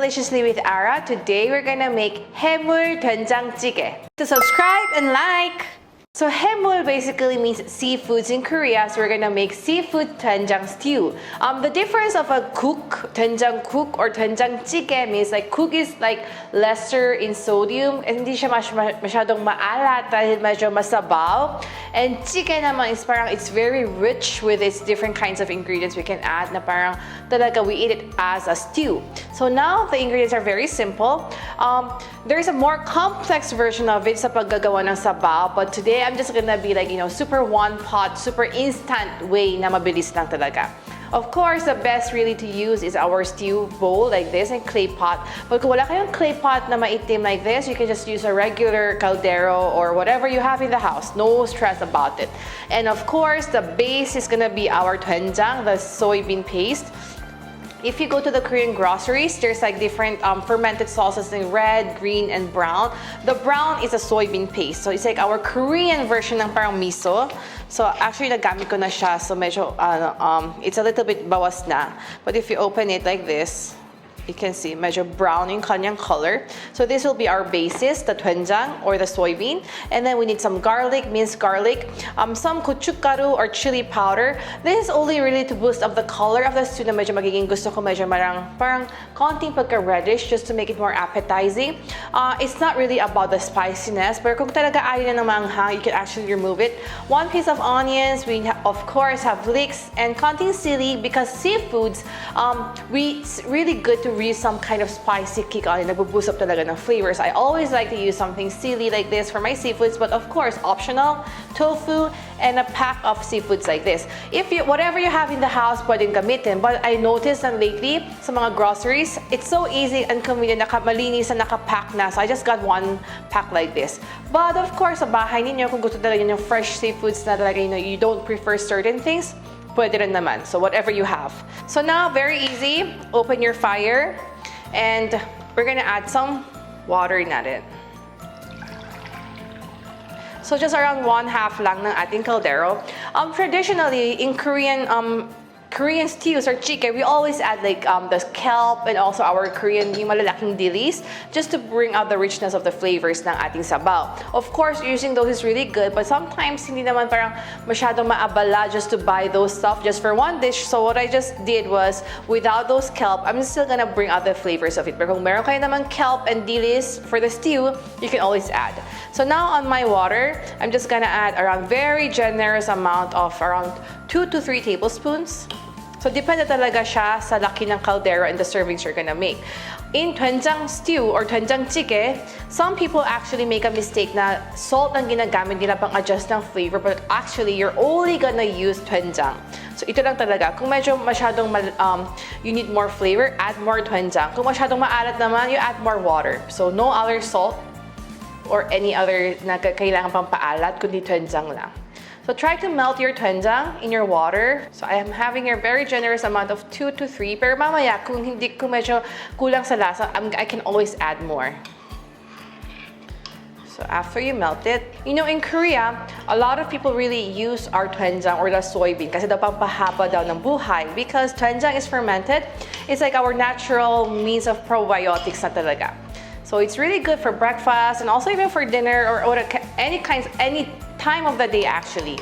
Deliciously with Ara. Today we're gonna make 해물된장찌개. To subscribe and like! So 해물 basically means seafoods in Korea, so we're gonna make seafood doenjang stew. The difference of a cook, doenjang cook or doenjang찌개 means like cook is like lesser in sodium and hindi siya masyadong maalat dahil medyo masabaw. And 찌개 naman is parang it's very rich with its different kinds of ingredients we can add na parang talaga we eat it as a stew. So now the ingredients are very simple. There's a more complex version of it sa paggagawa ng sabaw, but today I'm just gonna be like, super one pot, super instant way na mabilis lang talaga. Of course, the best really to use is our stew bowl like this and clay pot. But kung wala kayong clay pot na maitim like this, you can just use a regular caldero or whatever you have in the house. No stress about it. And of course, the base is gonna be our doenjang, the soybean paste. If you go to the Korean groceries, there's like different fermented sauces in red, green, and brown. The brown is a soybean paste. So it's like our Korean version ng parang miso. So actually, nagamit ko na siya. So medyo, it's a little bit bawas na. But if you open it like this, you can see medyo brown yung kanyang color. So this will be our basis, the doenjang or the soybean. And then we need some garlic, minced garlic, some gochugaru or chili powder. This is only really to boost up the color of the stew na medyo magiging gusto ko medyo parang konting pagka-reddish just to make it more appetizing. It's not really about the spiciness, but kung talaga ayaw na ng manghang, you can actually remove it. 1 piece of onions, we of course have leeks and konting sili because seafoods, it's really good to use some kind of spicy kick on it. Nagbo-boost up talaga ng flavors. I always like to use something silly like this for my seafoods, but of course, optional, tofu, and a pack of seafoods like this. Whatever you have in the house, pwedeng gamitin. But I noticed that lately, sa mga groceries, it's so easy and convenient, malinis na nakapack na. So I just got 1 pack like this. But of course, sa bahay ninyo, kung gusto talaga yung fresh seafoods na talaga, you don't prefer certain things, pwede rin naman. So whatever you have. So now, very easy. Open your fire. And we're gonna add some water natin. So just around 1/2 lang ng ating caldero. Traditionally, in Korean stews or chicken, we always add like the kelp and also our Korean yung malalaking dilis just to bring out the richness of the flavors ng ating sabaw. Of course, using those is really good, but sometimes hindi naman parang masyadong maabala just to buy those stuff just for one dish. So what I just did was, without those kelp, I'm still gonna bring out the flavors of it. Pero kung meron kayo naman kelp and dilis for the stew, you can always add. So now on my water, I'm just gonna add around very generous amount of around 2 to 3 tablespoons. So depende talaga siya sa laki ng caldero and the servings you're gonna make. In doenjang stew or doenjang찌개, some people actually make a mistake na salt ang ginagamit nila pang adjust ng flavor, but actually you're only gonna use doenjang. So ito lang talaga. Kung medyo masyadong you need more flavor, add more doenjang. Kung masyadong maalat naman, you add more water. So no other salt or any other na kailangan pang paalat, kundi doenjang lang. So try to melt your doenjang in your water. So I am having a very generous amount of 2 to 3. Pero mamaya, kung medyo kulang sa lasa, I can always add more. So after you melt it, in Korea, a lot of people really use our doenjang or the soybean kasi daw pampahaba daw ng buhay because doenjang is fermented. It's like our natural means of probiotics na talaga. So it's really good for breakfast and also even for dinner or any time of the day actually.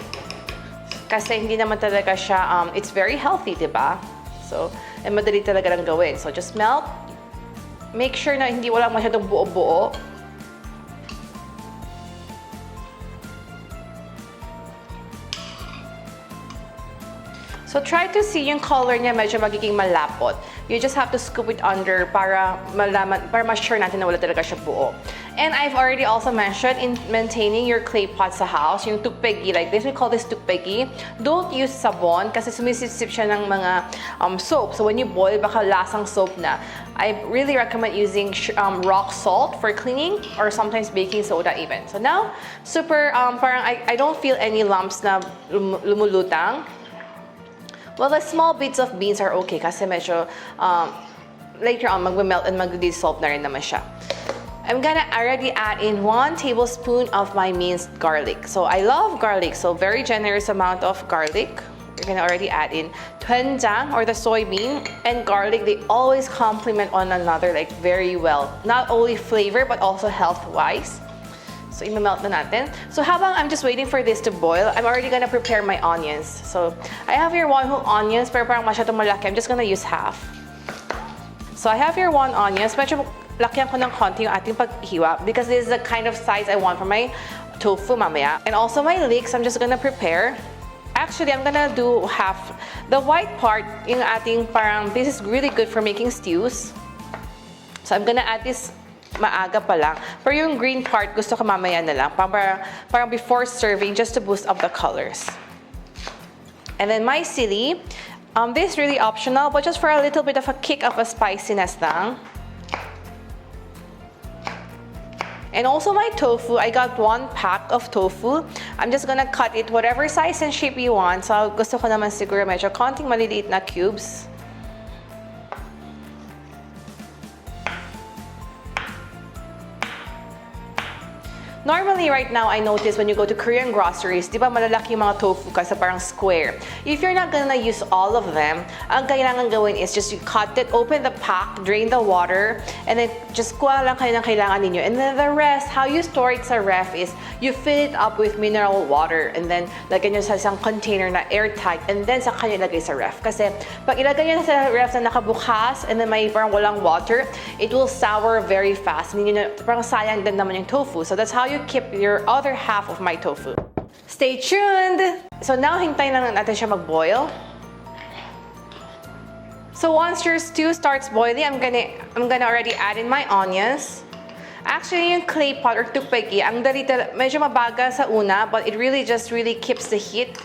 Kasi hindi naman talaga siya, it's very healthy, diba? So, and madali talaga lang gawin. So just melt. Make sure na hindi wala masyadong buo-buo. So try to see yung color niya medyo magiging malapot. You just have to scoop it under para ma-sure natin na wala talaga siya buo. And I've already also mentioned in maintaining your clay pot sa house, yung tugpegi, like this, we call this tugpegi. Don't use sabon kasi sumisip-sip siya ng mga soap. So when you boil, baka lasang soap na. I really recommend using rock salt for cleaning or sometimes baking soda even. So now, super, parang I don't feel any lumps na lumulutang. Well, the small bits of beans are okay kasi medyo later on mag-melt and mag-dissolve na rin naman siya. I'm gonna already add in 1 tablespoon of my minced garlic. So I love garlic, so very generous amount of garlic. You're gonna already add in doenjang or the soybean and garlic. They always complement one another like very well. Not only flavor but also health-wise. So, i-melt na natin. So, habang I'm just waiting for this to boil, I'm already gonna prepare my onions. So, I have here 1 whole onions, pero parang masyadong malaki. I'm just gonna use half. So, I have here 1 onions. Medyo lakyan ko ng konti yung ating paghiwa because this is the kind of size I want for my tofu mamaya. And also my leeks, I'm just gonna prepare. Actually, I'm gonna do half. The white part, yung ating parang, this is really good for making stews. So, I'm gonna add this maaga pa lang. Pero yung green part, gusto ko mamaya na lang. Parang before serving, just to boost up the colors. And then my sili. This is really optional, but just for a little bit of a kick of a spiciness lang. And also my tofu, I got 1 pack of tofu. I'm just gonna cut it whatever size and shape you want. So gusto ko naman siguro medyo konting maliliit na cubes. Normally, right now, I notice when you go to Korean groceries, di ba malalaki yung mga tofu kasi parang square. If you're not gonna use all of them, ang kailangan gawin is just you cut it, open the pack, drain the water, and then just kuha lang kayo ng kailangan ninyo. And then the rest, how you store it sa ref is you fill it up with mineral water and then lagyan nyo sa isang container na airtight and then saka nyo ilagay sa ref. Kasi pag ilagay nyo sa ref na nakabukas and then may parang walang water, it will sour very fast. Hindi nyo, parang sayang din naman yung tofu. So that's how you keep your other half of my tofu. Stay tuned! So now, hintayin lang natin siya mag-boil. So once your stew starts boiling, I'm gonna already add in my onions. Actually, yung clay pot or tupegi, ang medyo mabagal sa una, but it really keeps the heat.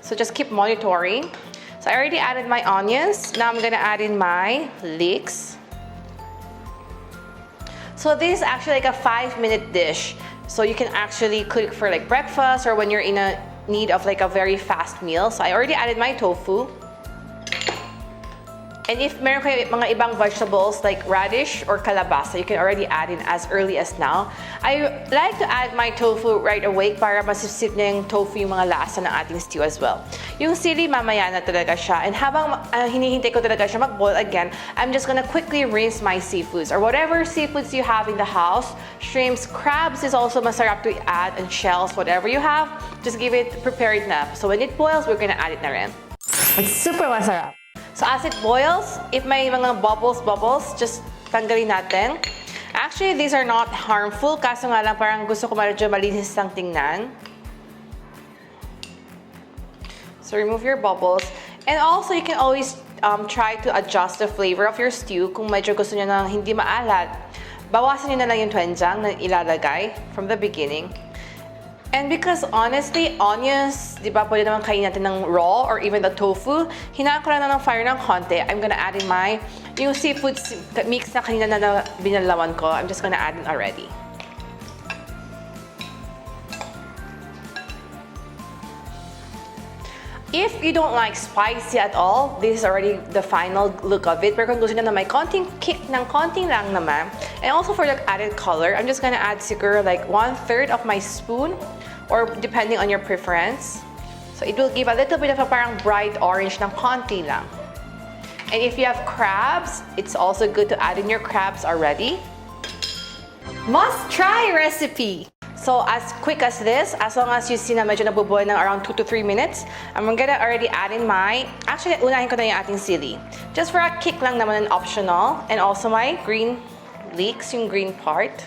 So just keep monitoring. So I already added my onions. Now I'm gonna add in my leeks. So this is actually like a 5-minute dish. So you can actually cook for like breakfast or when you're in a need of like a very fast meal. So I already added my tofu. And if meron kayo mga ibang vegetables like radish or kalabasa, you can already add in as early as now. I like to add my tofu right away para masisip niya yung tofu yung mga lasa ng ating stew as well. Yung sili, mamaya na talaga siya. And habang hinihintay ko talaga siya mag-boil again, I'm just gonna quickly rinse my seafoods or whatever seafoods you have in the house. Shrimps, crabs is also masarap to add, and shells, whatever you have, just prepare it na. So when it boils, we're gonna add it na rin. It's super masarap. So as it boils, if may mga bubbles, just tanggalin natin. Actually, these are not harmful. Kaso nga lang parang gusto ko medyo malinis lang tingnan. So remove your bubbles. And also, you can always try to adjust the flavor of your stew. Kung medyo gusto nyo na hindi maalat, bawasan nyo na lang yung doenjang na ilalagay from the beginning. And because honestly, onions, di ba, pwede naman kainin natin ng raw or even the tofu. Hinaan ko lang ng fire ng konti. I'm gonna add in yung seafood mix na kanina na binalawan ko. I'm just gonna add in already. If you don't like spicy at all, this is already the final look of it. Pero kung gusto nyo na may konting kick ng konting lang naman. And also for the added color, I'm just gonna add siguro like 1/3 of my spoon or depending on your preference. So it will give a little bit of a parang bright orange ng konti lang. And if you have crabs, it's also good to add in your crabs already. Must try recipe! So as quick as this, as long as you see na medyo nabuboy ng around 2 to 3 minutes, I'm gonna already add in actually unahin ko na yung ating sili. Just for a kick lang naman and optional. And also my green leeks, yung green part.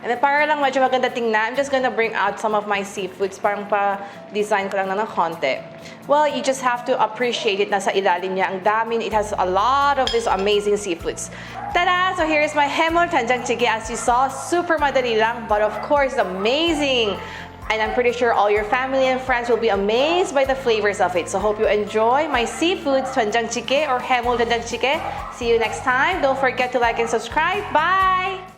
And then para lang medyo maganda tingnan, I'm just gonna bring out some of my seafoods. Parang pa-design ko lang na ng konti. Well, you just have to appreciate it. Nasa ilalim niya. Ang dami. It has a lot of these amazing seafoods. Tada! So here's my 해물 된장찌개. As you saw, super madali lang, but of course, amazing. And I'm pretty sure all your family and friends will be amazed by the flavors of it. So hope you enjoy my seafoods 된장찌개 or 해물 된장찌개. See you next time. Don't forget to like and subscribe. Bye!